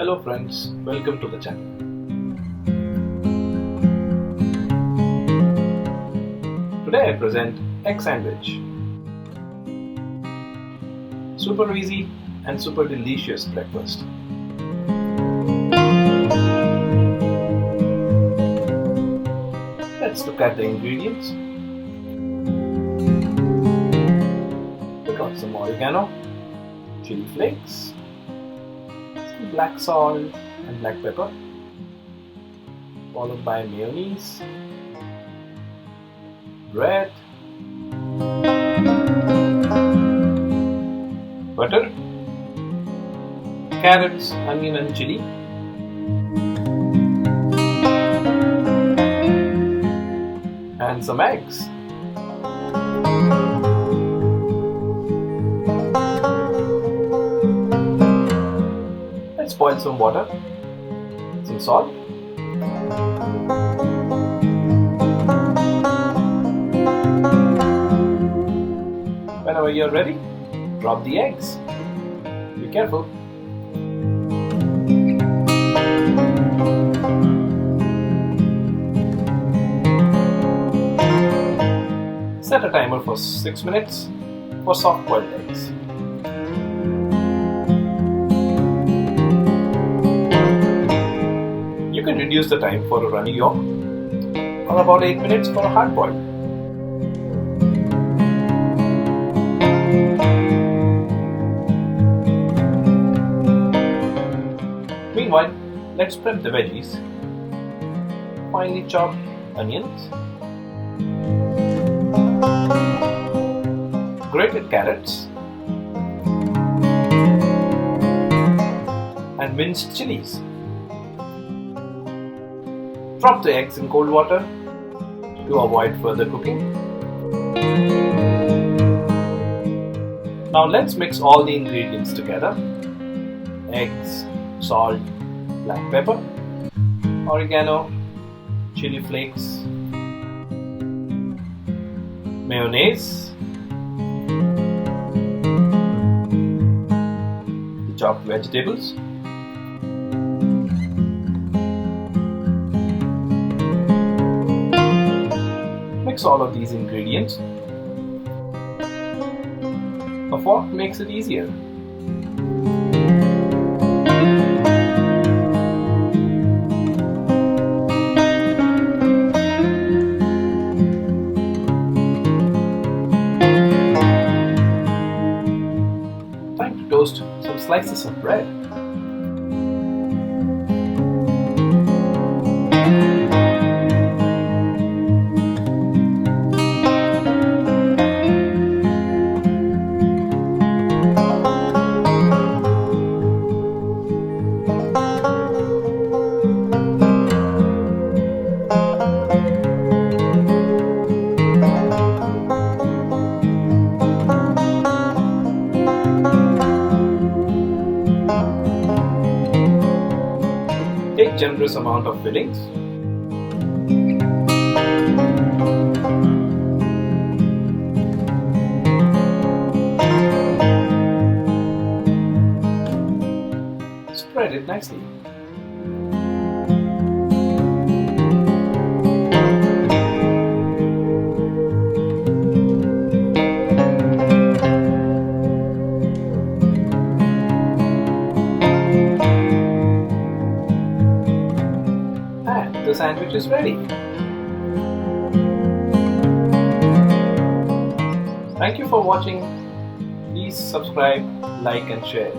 Hello friends, welcome to the channel. Today I present egg sandwich. Super easy and super delicious breakfast. Let's look at the ingredients. We got some oregano, chili flakes, some black salt and black pepper, followed by mayonnaise, bread, butter, carrots, onion and chili, and some eggs. Let's boil some water, some salt, whenever you're ready, drop the eggs. Be careful. Set a timer for 6 minutes for soft boiled eggs. You can reduce the time for a runny yolk or about 8 minutes for a hard boiled. Meanwhile, let's prep the veggies. Finely chopped onions, grated carrots, and minced chilies. Drop the eggs in cold water to avoid further cooking. Now let's mix all the ingredients together. Eggs, salt, black pepper, oregano, chili flakes, mayonnaise, the chopped vegetables, mix all of these ingredients. A fork makes it easier. Time to toast some slices of bread. Take generous amount of fillings. Spread it nicely. The sandwich is ready. Thank you for watching. Please subscribe, like and share.